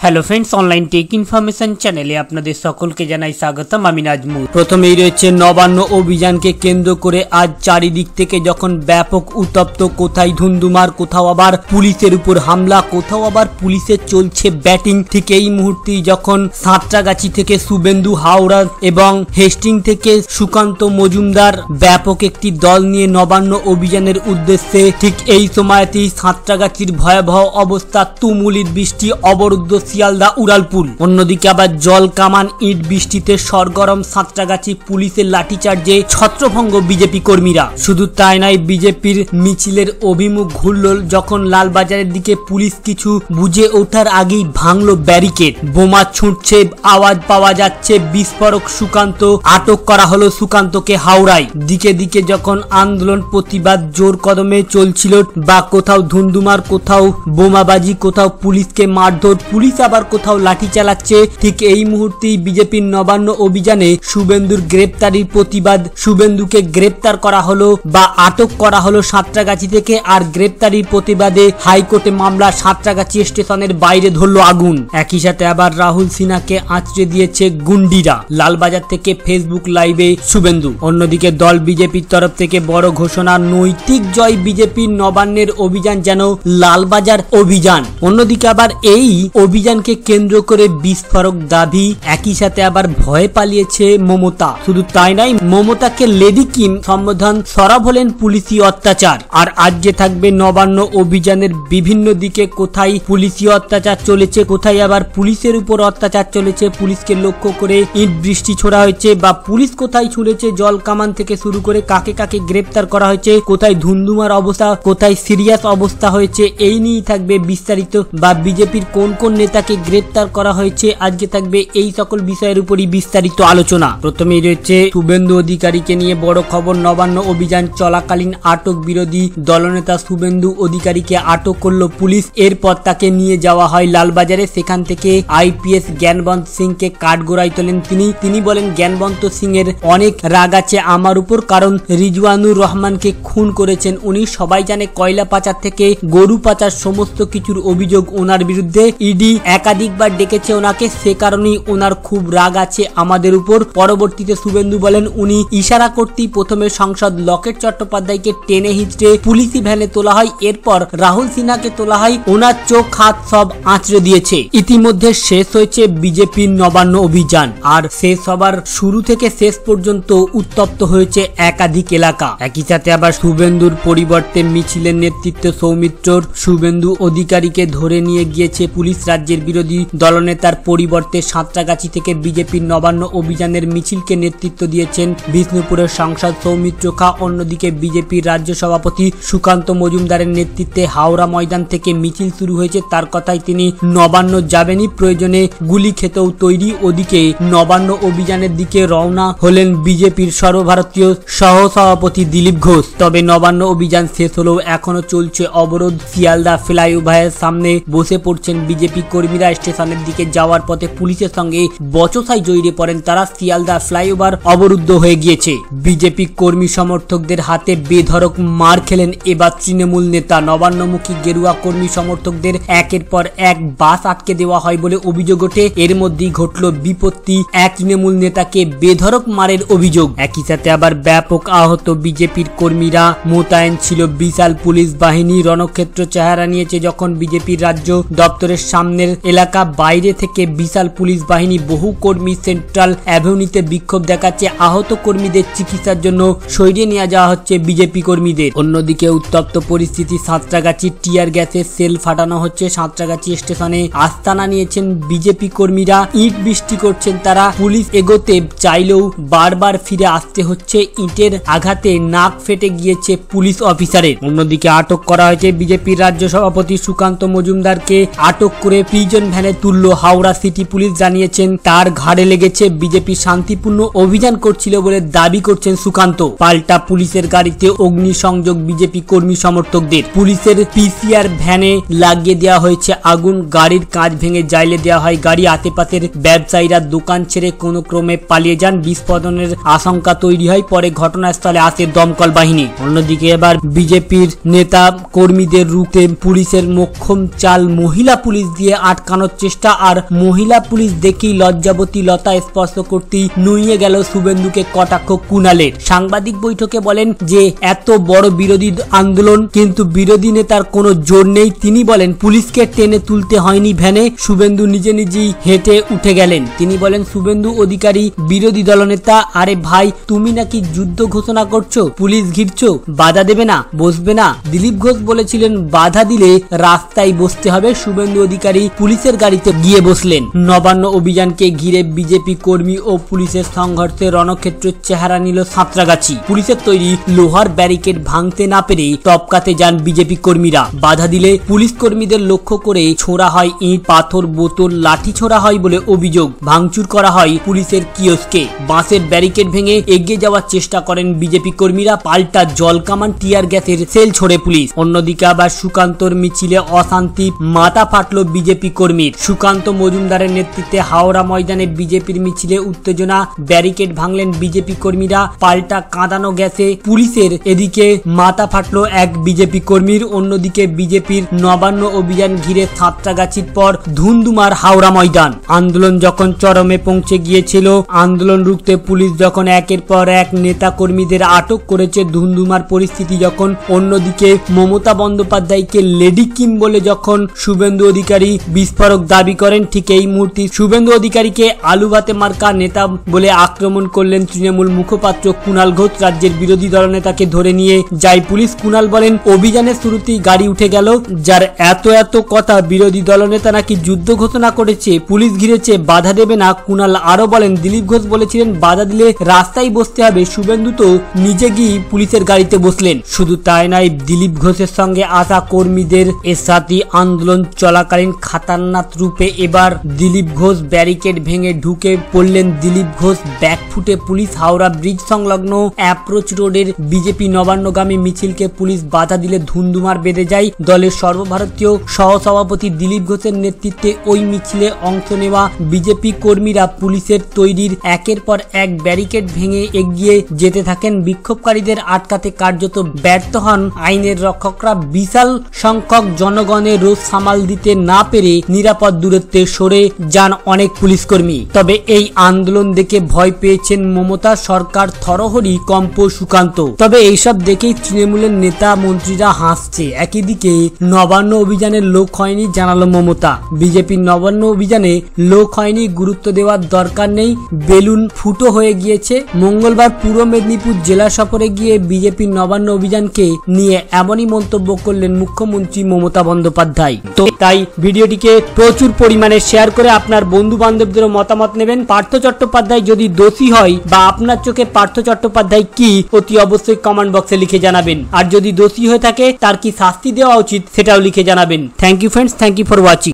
Hello friends online tech information चैनेले आपनादेर सकलके जानाई स्वागतम। आमि नाजमुल। प्रथमेई रयेछे नबान्न अभियानके केंद्र करे आज चारिदिक थेके जखन व्यापक उत्तप्त, कोथाय धुंधुमार, कोथाओ आबार पुलिशेर उपर हामला, कोथाओ आबार पुलिशेर चलछे बैटिंग। ठीक एई मुहूर्तेई जखन साँतरागाछी थेके शुभेन्दु हावड़ा एबं हेस्टिंग थेके सुकान्त मजुमदार व्यापक एकटी दल निये नबान्न अभियानेर उद्देश्ये ठीक एई समयेई साँतरागाछीर भयाबह अवस्था, तुमुलिर बृष्टि, अवरुद्ध শিয়ালদা উড়ালপুল। অন্যদিকে আবার জল কামান ইট বৃষ্টিতে সরগরম সাঁতরাগাছি পুলিশের লাঠিচার্জে ছত্রভঙ্গ বিজেপি কর্মীরা। শুধু তাই নয়, বিজেপির মিছিলের অভিমুখ ঘুরল যখন লালবাজারের দিকে পুলিশ কিছু বুঝে ওঠার আগেই ভাঙলো ব্যারিকেড। বোমা ছুটছে, আওয়াজ পাওয়া যাচ্ছে বিস্ফোরক। সুকান্ত আটক করা হলো সুকান্তকে হাওড়ায়। দিকে দিকে যখন আন্দোলন প্রতিবাদ জোর কদমে চলছিল, বা কোথাও ধুন্ধুমার, কোথাও বোমাবাজি, কোথাও পুলিশকে মারধর, পুলিশ আবার কোথাও লাঠি চালাচ্ছে, ঠিক এই মুহূর্তেই বিজেপির নবান্ন অভিযানে শুভেন্দুর গ্রেপ্তারির প্রতিবাদ। শুভেন্দুকে গ্রেপ্তার করা হলো বা আটক করা হলো সাঁতরাগাছি থেকে। আর গ্রেপ্তারির প্রতিবাদে হাইকোর্টে মামলা, সাঁতরাগাছি স্টেশনের বাইরে ধরলো আগুন। একই সাথে আবার রাহুল সিনহাকে আঁচড়ে দিয়েছে গুন্ডিরা। লালবাজার থেকে ফেসবুক লাইভে শুভেন্দু। অন্যদিকে দল বিজেপির তরফ থেকে বড় ঘোষণা, নৈতিক জয় বিজেপির, নবান্নের অভিযান যেন লালবাজার অভিযান। অন্যদিকে আবার এই অভিযানকে কেন্দ্র করে বিস্ফোরক দাবি। একই সাথে আবার ভয়ে পালিয়েছে মমতা। শুধু তাই নয়, মমতাকে লেডি কিম সম্বোধন, সরব হলেন পুলিশি অত্যাচার। আর আজকে থাকবে নবান্ন অভিযানের বিভিন্ন দিকে, কোথায় পুলিশি অত্যাচার চলেছে, কোথায় আবার পুলিশের উপর অত্যাচার চলেছে, পুলিশকে লক্ষ্য করে ইট বৃষ্টি ছোড়া হয়েছে, বা পুলিশ কোথায় ছুড়েছে জল কামান থেকে শুরু করে কাকে কাকে গ্রেপ্তার করা হয়েছে, কোথায় ধুন্ধুমার অবস্থা, কোথায় সিরিয়াস অবস্থা হয়েছে, এই নিয়েই থাকবে বিস্তারিত। বা বিজেপির কোন কোন নেতাকে গ্রেপ্তার করা হয়েছে, আজকে থাকবে এই সকল বিষয়ের উপরই বিস্তারিত আলোচনা। প্রথমেই রয়েছে শুভেন্দু অধিকারীকে নিয়ে বড় খবর। নবান্ন অভিযান চলাকালীন আটক বিরোধী দলনেতা শুভেন্দু অধিকারীকে আটক করলো পুলিশ। এরপর তাকে নিয়ে যাওয়া হয় লালবাজারে। সেখান থেকে আইপিএস জ্ঞানবন্ত সিংকে কাঠগড়ায় তোলেন তিনি বলেন, জ্ঞানবন্ত সিং এর অনেক রাগ আছে আমার উপর, কারণ রিজওয়ানুর রহমানকে খুন করেছেন উনি। সবাই জানে কয়লা পাচার থেকে গরু পাচার সমস্ত কিছুর অভিযোগ ওনার বিরুদ্ধে। ইডি একাধিকবার ডেকেছে ওনাকে, সে কারণেই ওনার খুব রাগ আছে আমাদের উপর। পরবর্তীতে শুভেন্দু বলেন, উনি ইশারা করতেই প্রথমে সাংসদ লকেট চট্টোপাধ্যায়কে টেনে হিঁচড়ে পুলিশি ভ্যানে তোলা হয়। এরপর রাহুল সিনহাকে তোলা হয়, ওনার চোখ হাত সব আঁচড়ে দিয়েছে। ইতিমধ্যে শেষ হয়েছে বিজেপির নবান্ন অভিযান। আর শেষ হবার শুরু থেকে শেষ পর্যন্ত উত্তপ্ত হয়েছে একাধিক এলাকা। একই সাথে আবার শুভেন্দুর পরিবর্তে মিছিলের নেতৃত্ব সৌমিত্রর। শুভেন্দু অধিকারীকে ধরে নিয়ে গিয়েছে পুলিশ। রাজ্যের বিরোধী দলনেতার পরিবর্তে সাঁতরাগাছি থেকে বিজেপির নবান্ন অভিযানের মিছিলকে নেতৃত্ব দিয়েছেন বিষ্ণুপুরের সাংসদ সৌমিত্র খা। অন্যদিকে বিজেপির রাজ্য সভাপতি সুকান্ত মজুমদারের নেতৃত্বে হাওড়া ময়দান থেকে মিছিল শুরু হয়েছে। তার কথায় তিনি নবান্ন যাবেনই, প্রয়োজনে গুলি খেতেও তৈরি। ওদিকে নবান্ন অভিযানের দিকে রওনা হলেন বিজেপির সর্বভারতীয় সহসভাপতি দিলীপ ঘোষ। তবে নবান্ন অভিযান শেষ হলেও এখনো চলছে অবরোধ। শিয়ালদা ফ্লাইওভারের সামনে বসে পড়ছেন বিজেপি কর্মীরা। স্টেশনের দিকে যাওয়ার পথে পুলিশের সঙ্গে বচসায় জড়িয়ে পড়েন তারা। শিয়ালদা ফ্লাইওভার অবরুদ্ধ হয়ে গিয়েছে। বিজেপি কর্মী সমর্থকদের হাতে বেধড়ক মার খেলেন এবার তৃণমূল নেতা। নবান্নমুখী গেরুয়া কর্মী সমর্থকদের একের পর এক বাস আটকে দেওয়া হয় বলে অভিযোগ ওঠে। এর মধ্যেই ঘটল বিপত্তি, এক তৃণমূল নেতাকে বেধড়ক মারের অভিযোগ। একই সাথে আবার ব্যাপক আহত বিজেপির কর্মীরা। মোতায়েন ছিল বিশাল পুলিশ বাহিনী। রণক্ষেত্র চেহারা নিয়েছে যখন বিজেপির রাজ্য দপ্তরের সামনের এলাকা। বাইরে থেকে বিশাল পুলিশ বাহিনী, বহু কর্মী সেন্ট্রাল অ্যাভিনিউতে বিক্ষোভ দেখাচ্ছে। আহত কর্মীদের চিকিৎসার জন্য সরিয়ে নিয়ে যাওয়া হচ্ছে বিজেপি কর্মীদের। অন্যদিকে উত্তপ্ত পরিস্থিতি সাঁতরাগাছি, টিয়ার গ্যাসের সেল ফাটানো হচ্ছে। সাঁতরাগাছি স্টেশনে আস্তানা নিয়েছেন বিজেপি কর্মীরা। ইট বৃষ্টি করছেন তারা। পুলিশ এগোতে চাইলেও বারবার ফিরে আসতে হচ্ছে। ইটের আঘাতে নাক ফেটে গিয়েছে পুলিশ অফিসারের। অন্যদিকে আটক করা হয়েছে বিজেপির রাজ্য সভাপতি সুকান্ত মজুমদারকে। আটক করে প্রিজন ভ্যানে তুললো হাওড়া সিটি পুলিশ। জানিয়েছেন তার ঘাড়ে লেগেছে। বিজেপি শান্তিপূর্ণ অভিযান করছিল বলে দাবি করছেন সুকান্ত। পাল্টা পুলিশের গাড়িতে অগ্নিসংযোগ বিজেপি কর্মী সমর্থকদের। পুলিশের পিসিআর ভ্যানে লাগিয়ে দেওয়া হয়েছে আগুন। গাড়ির কাঁচ ভেঙে জ্বালিয়ে দেওয়া হয় গাড়ি। আশেপাশের ব্যবসায়ীরা দোকান ছেড়ে কোনো ক্রমে পালিয়ে যান। বিস্ফোরণের আশঙ্কা তৈরি হয়। পরে ঘটনাস্থলে আসে দমকল বাহিনী। অন্যদিকে এবার বিজেপির নেতা কর্মীদের রুখতে পুলিশের মোক্ষম চাল মহিলা পুলিশ দিয়ে আটকানোর চেষ্টা আর মহিলা পুলিশ দেখেই লজ্জাবতী লতা স্পর্শ করতেই নুইয়ে গেল শুভেন্দুকে কটাক্ষ কুণালের। সাংবাদিক বৈঠকে বলেন যে এত বড় বিরোধী আন্দোলন কিন্তু বিরোধী নেতার কোনো জোর নেই। তিনি বলেন পুলিশকে টেনে তুলতে হয়নি ভ্যানে, শুভেন্দু নিজে নিজেই হেঁটে উঠে গেলেন। তিনি বলেন শুভেন্দু অধিকারী বিরোধী দলনেতা, আরে ভাই তুমি নাকি যুদ্ধ ঘোষণা করছো, পুলিশ ঘিরছো, বাধা দেবে না, বসবে না। দিলীপ ঘোষ বলেছিলেন বাধা দিলে রাস্তায় বসতে হবে, শুভেন্দু অধিকারী পুলিশের গাড়িতে গিয়ে বসলেন। নবান্ন অভিযানকে ঘিরে বিজেপি কর্মী ও পুলিশের সংঘর্ষে রণক্ষেত্রের চেহারা নিল সাঁতরাগাছি। পুলিশের তৈরি লোহার ব্যারিকেড ভাঙতে না পেরে টপকাতে যান বিজেপি কর্মীরা। বাধা দিলে পুলিশ কর্মীদের লক্ষ্য করে ছোড়া হয় ইট, পাথর, বোতল, লাঠি ছোড়া হয় বলে অভিযোগ। ভাঙচুর করা হয় পুলিশের কিয়স্কে। বাঁশের ব্যারিকেড ভেঙে এগিয়ে যাওয়ার চেষ্টা করেন বিজেপি কর্মীরা, পাল্টা জল কামান, টিয়ার গ্যাসের সেল ছোড়ে পুলিশ। অন্যদিকে আবার সুকান্তর মিছিলে অশান্তি, মাথা ফাটলো বিজেপি কর্মীর। সুকান্ত মজুমদারের নেতৃত্বে হাওড়া ময়দানে বিজেপির মিছিলে উত্তেজনা, ব্যারিকেড ভাঙলেন বিজেপি কর্মীরা, পাল্টা কাঁদানো গ্যাসে পুলিশের। এদিকে মাথা ফাটলো এক বিজেপি কর্মীর। অন্যদিকে বিজেপির নবান্ন অভিযান ঘিরে সাঁতরাগাছির পর ধুন্ধুমার হাওড়া ময়দান। আন্দোলন যখন চরমে পৌঁছে গিয়েছিল, আন্দোলন রুখতে পুলিশ যখন একের পর এক নেতা কর্মীদের আটক করেছে, ধুন্ধুমার পরিস্থিতি যখন, অন্যদিকে মমতা বন্দ্যোপাধ্যায়কে লেডি কিম বলে যখন শুভেন্দু অধিকারী বিস্ফোরক দাবি করেন, ঠিক এই মুহূর্তে শুভেন্দু অধিকারীকে আলু ভাতে মার্কা নেতা বলে আক্রমণ করলেন তৃণমূল মুখপাত্র কুণাল ঘোষ। রাজ্যের বিরোধী দলনেতাকে ধরে নিয়ে যায় পুলিশ। কুণাল বলেন অভিযানের শুরুতেই গাড়ি উঠে গেল, যার এত কথা, বিরোধী দলনেতা নাকি যুদ্ধ ঘোষণা করেছে, পুলিশ ঘিরেছে, বাধা দেবে না। কুণাল আরো বলেন দিলীপ ঘোষ বলেছিলেন বাধা দিলে রাস্তায় বসতে হবে, শুভেন্দু তো নিজে গিয়ে পুলিশের গাড়িতে বসলেন। শুধু তাই নয়, দিলীপ ঘোষের সঙ্গে আসা কর্মীদের এর সাথে আন্দোলন চলাকালীন খাতারনাক রূপে এবার দিলীপ ঘোষ ব্যারিকেড ভেঙে ঢুকে পড়লেন। দিলীপ ঘোষ ব্যাকফুটে পুলিশ হাওড়া ব্রিজ সংলগ্ন অ্যাপ্রোচ রোডের বিজেপি নবান্নগামী মিছিলকে পুলিশ বাধা দিলে ধুন্ধুমার বেঁধে যায়। দলের সর্বভারতীয় সহসভাপতি দিলীপ ঘোষের নেতৃত্বে ওই মিছিলে অংশ নেওয়া বিজেপি কর্মীরা পুলিশের তৈরির একের পর এক ব্যারিকেড ভেঙে এগিয়ে যেতে থাকেন। বিক্ষোভকারীদের আটকাতে কার্যত ব্যর্থ হন আইনের রক্ষকরা। বিশাল সংখ্যক জনগণের রোষ সামাল দিতে না পেরে নিরাপদ দূরত্বে সরে যান অনেক পুলিশ কর্মী। তবে এই আন্দোলন দেখে ভয় পেয়েছেন মমতা সরকার, থরহরি কম্প সুকান্ত। তবে এইসব দেখেই তৃণমূলের নেতা মন্ত্রীরা হাসছে। একইদিকে নবান্ন অভিযানের লোক হয়নি জানালো মমতা। বিজেপির নবান্ন অভিযানে লোক হয়নি, গুরুত্ব দেওয়ার দরকার নেই, বেলুন ফুটো হয়ে গিয়েছে। মঙ্গলবার পূর্ব মেদিনীপুর জেলা সফরে গিয়ে বিজেপির নবান্ন অভিযানকে নিয়ে এমনই মন্তব্য করলেন মুখ্যমন্ত্রী মমতা বন্দ্যোপাধ্যায়। তো তাই ভিডিওটিকে প্রচুর পরিমাণে শেয়ার করে আপনার বন্ধু বান্ধবদেরও মতামত নেবেন। পার্থ চট্টোপাধ্যায় যদি দোষী হয় বা আপনার চোখে পার্থ চট্টোপাধ্যায় কি, অতি অবশ্যই কমেন্ট বক্সে লিখে জানাবেন। আর যদি দোষী হয়ে থাকে তার কি শাস্তি দেওয়া উচিত সেটাও লিখে জানাবেন। Thank you friends, thank you for watching.